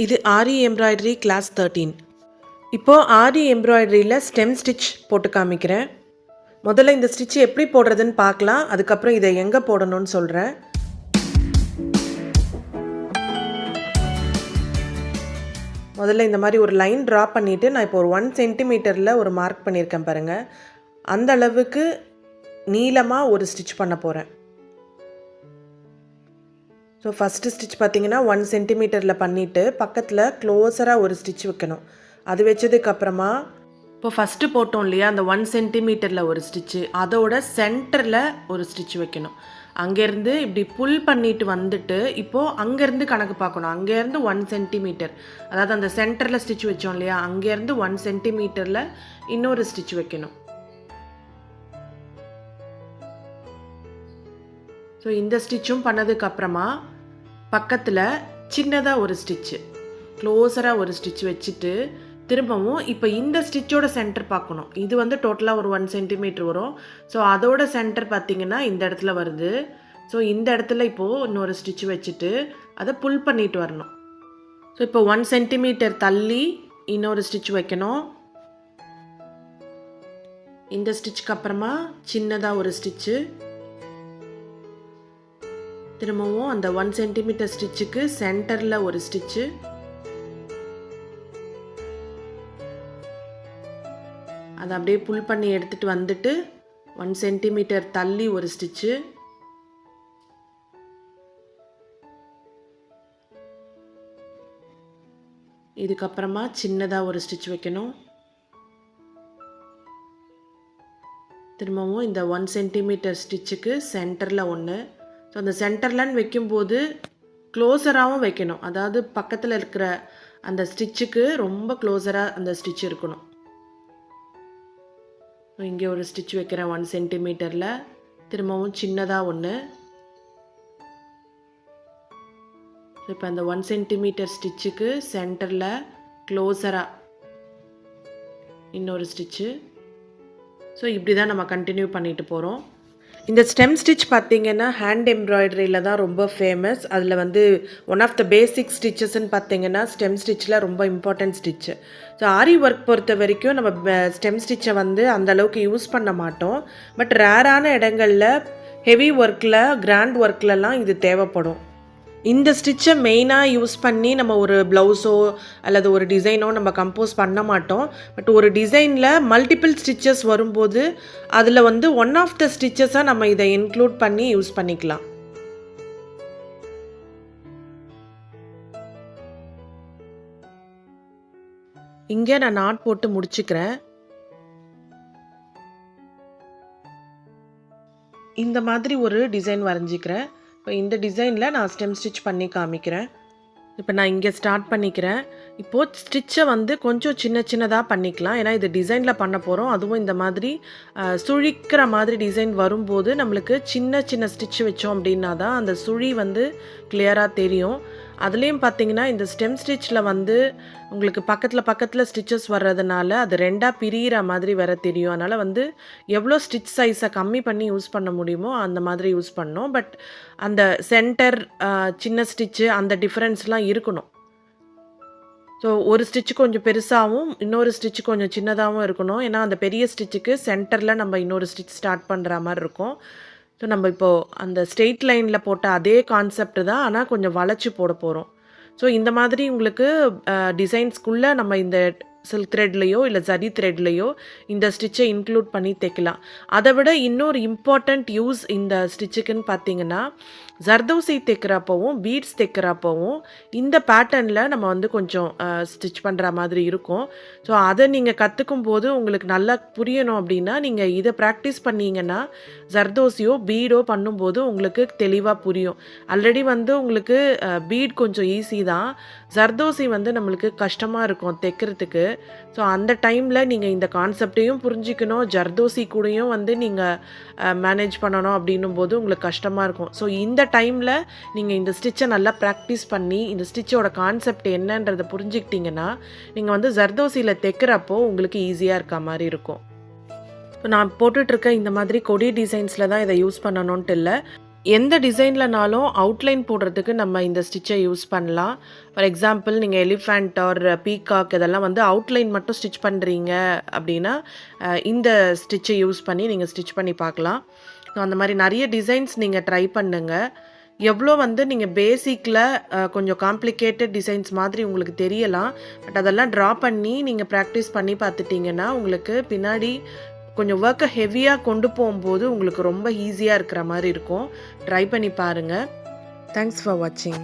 இது ஆரி embroidery class 13. இப்போது ஆரி எம்ப்ராய்டரியில் stem stitch போட்டு காமிக்கிறேன். முதல்ல இந்த ஸ்டிச் எப்படி போடுறதுன்னு பார்க்கலாம். அதுக்கப்புறம் இதை எங்கே போடணும்னு சொல்கிறேன். முதல்ல இந்த மாதிரி ஒரு லைன் ட்ரா பண்ணிவிட்டு நான் இப்போ ஒரு 1 சென்டிமீட்டரில் ஒரு மார்க் பண்ணியிருக்கேன் பாருங்கள். அந்த அளவுக்கு நீளமாக ஒரு ஸ்டிச் பண்ண போகிறேன். ஸோ ஃபஸ்ட்டு ஸ்டிச் பார்த்திங்கன்னா 1 சென்டிமீட்டரில் பண்ணிவிட்டு பக்கத்தில் க்ளோஸராக ஒரு ஸ்டிச் வைக்கணும். அது வச்சதுக்கப்புறமா இப்போ ஃபஸ்ட்டு போட்டோம் இல்லையா, அந்த 1 சென்டிமீட்டரில் ஒரு ஸ்டிச்சு, அதோட சென்டரில் ஒரு ஸ்டிச் வைக்கணும். அங்கேருந்து இப்படி புல் பண்ணிட்டு வந்துட்டு இப்போது அங்கேருந்து கணக்கு பார்க்கணும். அங்கேருந்து 1 சென்டிமீட்டர், அதாவது அந்த சென்டரில் ஸ்டிச் வச்சோம் இல்லையா, அங்கேருந்து 1 சென்டிமீட்டரில் இன்னொரு ஸ்டிச் வைக்கணும். ஸோ இந்த ஸ்டிச்சும் பண்ணதுக்கப்புறமா பக்கத்தில் சின்னதாக ஒரு ஸ்டிச்சு, க்ளோஸராக ஒரு ஸ்டிச் வச்சுட்டு திரும்பவும் இப்போ இந்த ஸ்டிச்சோட சென்டர் பார்க்கணும். இது வந்து டோட்டலாக ஒரு 1 சென்டிமீட்டர் வரும். ஸோ அதோட சென்டர் பார்த்திங்கன்னா இந்த இடத்துல வருது. ஸோ இந்த இடத்துல இப்போது இன்னொரு ஸ்டிச் வச்சுட்டு அதை புல் பண்ணிட்டு வரணும். ஸோ இப்போ 1 சென்டிமீட்டர் தள்ளி இன்னொரு ஸ்டிச் வைக்கணும். இந்த ஸ்டிச்சுக்கு அப்புறமா சின்னதாக ஒரு ஸ்டிச்சு, திரும்பவும் அந்த 1 சென்டிமீட்டர் ஸ்டிச்சுக்கு சென்டரில் ஒரு ஸ்டிச்சு, அதை அப்படியே புல் பண்ணி எடுத்துகிட்டு வந்துட்டு 1 சென்டிமீட்டர் தள்ளி ஒரு ஸ்டிச்சு, இதுக்கப்புறமா சின்னதாக ஒரு ஸ்டிச் வைக்கணும். திரும்பவும் இந்த 1 சென்டிமீட்டர் ஸ்டிச்சுக்கு சென்டரில் ஒன்று. ஸோ அந்த சென்டர்லன்னு வைக்கும்போது க்ளோஸராகவும் வைக்கணும், அதாவது பக்கத்தில் இருக்கிற அந்த ஸ்டிச்சுக்கு ரொம்ப க்ளோஸராக அந்த ஸ்டிச் இருக்கணும். ஸோ இங்கே ஒரு ஸ்டிச் வைக்கிறேன் 1 சென்டிமீட்டரில், திரும்பவும் சின்னதாக ஒன்று. இப்போ அந்த 1 சென்டிமீட்டர் ஸ்டிச்சுக்கு சென்டரில் க்ளோஸராக இன்னொரு ஸ்டிச்சு. ஸோ இப்படி தான் நம்ம கண்டினியூ பண்ணிட்டு போகிறோம். இந்த ஸ்டெம் ஸ்டிச் பார்த்திங்கன்னா ஹேண்ட் எம்ப்ராய்டரியில் தான் ரொம்ப ஃபேமஸ். அதில் வந்து ஒன் ஆஃப் த பேசிக் ஸ்டிச்சஸ்ன்னு பார்த்திங்கன்னா ஸ்டெம் ஸ்டிச்சில் ரொம்ப இம்பார்ட்டன்ட் ஸ்டிச்சு. ஸோ ஆரி ஒர்க் பொறுத்த வரைக்கும் நம்ம ஸ்டெம் ஸ்டிச்சை வந்து அந்தளவுக்கு யூஸ் பண்ண மாட்டோம். பட் ரேரான இடங்களில் ஹெவி ஒர்க்கில், கிராண்ட் ஒர்க்லலாம் இது தேவைப்படும். இந்த ஸ்டிச்சை மெயினாக யூஸ் பண்ணி நம்ம ஒரு ப்ளவுஸோ அல்லது ஒரு டிசைனோ நம்ம கம்போஸ் பண்ண மாட்டோம். பட் ஒரு டிசைனில் மல்டிபிள் ஸ்டிச்சஸ் வரும்போது அதில் வந்து ஒன் ஆஃப் த ஸ்டிச்சஸாக நம்ம இதை இன்க்ளூட் பண்ணி யூஸ் பண்ணிக்கலாம். இங்கே நான் நாட் போட்டு முடிச்சுக்கிறேன். இந்த மாதிரி ஒரு டிசைன் வரைஞ்சிக்கிறேன். இப்போ இந்த டிசைனில் நான் ஸ்டெம் ஸ்டிச் பண்ணி காமிக்கிறேன். இப்போ நான் இங்கே ஸ்டார்ட் பண்ணிக்கிறேன். இப்போது ஸ்டிச்சை வந்து கொஞ்சம் சின்ன சின்னதாக பண்ணிக்கலாம், ஏன்னா இது டிசைனில் பண்ண போகிறோம். அதுவும் இந்த மாதிரி சுழிக்கிற மாதிரி டிசைன் வரும்போது நம்மளுக்கு சின்ன சின்ன ஸ்டிச் வச்சோம் அப்படின்னா தான் அந்த சுழி வந்து கிளியராக தெரியும். அதுலேயும் பார்த்தீங்கன்னா இந்த ஸ்டெம் ஸ்டிச்சில் வந்து உங்களுக்கு பக்கத்தில் ஸ்டிச்சஸ் வர்றதுனால அது ரெண்டாக பிரிகிற மாதிரி வர தெரியும். அதனால் வந்து எவ்வளோ ஸ்டிச் சைஸை கம்மி பண்ணி யூஸ் பண்ண முடியுமோ அந்த மாதிரி யூஸ் பண்ணோம். பட் அந்த சென்டர் சின்ன ஸ்டிச்சு அந்த டிஃப்ரென்ஸ்லாம் இருக்கணும். ஸோ ஒரு ஸ்டிச்சு கொஞ்சம் பெருசாகவும் இன்னொரு ஸ்டிச்சு கொஞ்சம் சின்னதாகவும் இருக்கணும். ஏன்னா அந்த பெரிய ஸ்டிச்சுக்கு சென்டரில் நம்ம இன்னொரு ஸ்டிச் ஸ்டார்ட் பண்ணுற மாதிரி இருக்கும். ஸோ நம்ம இப்போது அந்த ஸ்ட்ரெயிட் லைனில் போட்ட அதே கான்செப்ட் தான், ஆனால் கொஞ்சம் வளைச்சி போட போகிறோம். ஸோ இந்த மாதிரி உங்களுக்கு டிசைன்ஸ்குள்ளே நம்ம இந்த சில்க் த்ரெட்லேயோ இல்லை ஜரி த்ரெட்லேயோ இந்த ஸ்டிச்சை இன்க்ளூட் பண்ணி தைக்கலாம். அதை விட இன்னொரு இம்பார்ட்டண்ட் யூஸ் இந்த ஸ்டிச்சுக்குன்னு பார்த்தீங்கன்னா, ஜர்தோசி தைக்கிறப்பவும் பீட்ஸ் தைக்கிறப்பவும் இந்த பேட்டர்னில் நம்ம வந்து கொஞ்சம் ஸ்டிச் பண்ணுற மாதிரி இருக்கும். ஸோ அதை நீங்கள் கற்றுக்கும் போது உங்களுக்கு நல்லா புரியணும் அப்படின்னா நீங்கள் இதை ப்ராக்டிஸ் பண்ணிங்கன்னா ஜர்தோசியோ பீடோ பண்ணும்போது உங்களுக்கு தெளிவாக புரியும். ஆல்ரெடி வந்து உங்களுக்கு பீட் கொஞ்சம் ஈஸி தான், ஜர்தோசி வந்து நம்மளுக்கு கஷ்டமாக இருக்கும் தைக்கிறதுக்கு. ஸோ அந்த டைமில் நீங்கள் இந்த கான்செப்டையும் புரிஞ்சிக்கணும், ஜர்தோசி கூடயும் வந்து நீங்கள் மேனேஜ் பண்ணணும் அப்படின்னும் போது உங்களுக்கு கஷ்டமாக இருக்கும். ஸோ இந்த டைமில் நீங்கள் இந்த ஸ்டிச்சை நல்லா ப்ராக்டிஸ் பண்ணி இந்த ஸ்டிச்சோட கான்செப்ட் என்னன்றதை புரிஞ்சுக்கிட்டிங்கன்னா நீங்கள் வந்து ஜர்தோசியில் தைக்கிறப்போ உங்களுக்கு ஈஸியாக இருக்க மாதிரி இருக்கும். இப்போ நான் போட்டுட்ருக்க இந்த மாதிரி கொடி டிசைன்ஸில் தான் இதை யூஸ் பண்ணணுன்ட்டு இல்லை, எந்த டிசைன்லனாலும் அவுட்லைன் போடுறதுக்கு நம்ம இந்த ஸ்டிச்சை யூஸ் பண்ணலாம். ஃபார் எக்ஸாம்பிள் நீங்க எலிஃபேண்ட் ஆர் பீகாக் இதெல்லாம் வந்து அவுட்லைன் மட்டும் ஸ்டிச் பண்றீங்க அப்படின்னா, இந்த ஸ்டிச்சை யூஸ் பண்ணி நீங்க ஸ்டிச் பண்ணி பார்க்கலாம். ஸோ அந்த மாரி நெறைய டிசைன்ஸ் நீங்க ட்ரை பண்ணுங்க. எவ்வளோ வந்து நீங்க பேசிக்ல கொஞ்சம் காம்ப்ளிகேட்டட் டிசைன்ஸ் மாதிரி உங்களுக்கு தெரியலாம். பட் அதெல்லாம் ட்ரா பண்ணி நீங்க பிராக்டிஸ் பண்ணி பார்த்துட்டீங்கன்னா, உங்களுக்கு பின்னாடி கொஞ்சம் ஒர்க்க ஹெவியா கொண்டு போம்போது உங்களுக்கு ரொம்ப ஈஸியா இருக்கிற மாரி இருக்கும். ட்ரை பண்ணி பாருங்க. தேங்க்ஸ் ஃபார் வாட்சிங்.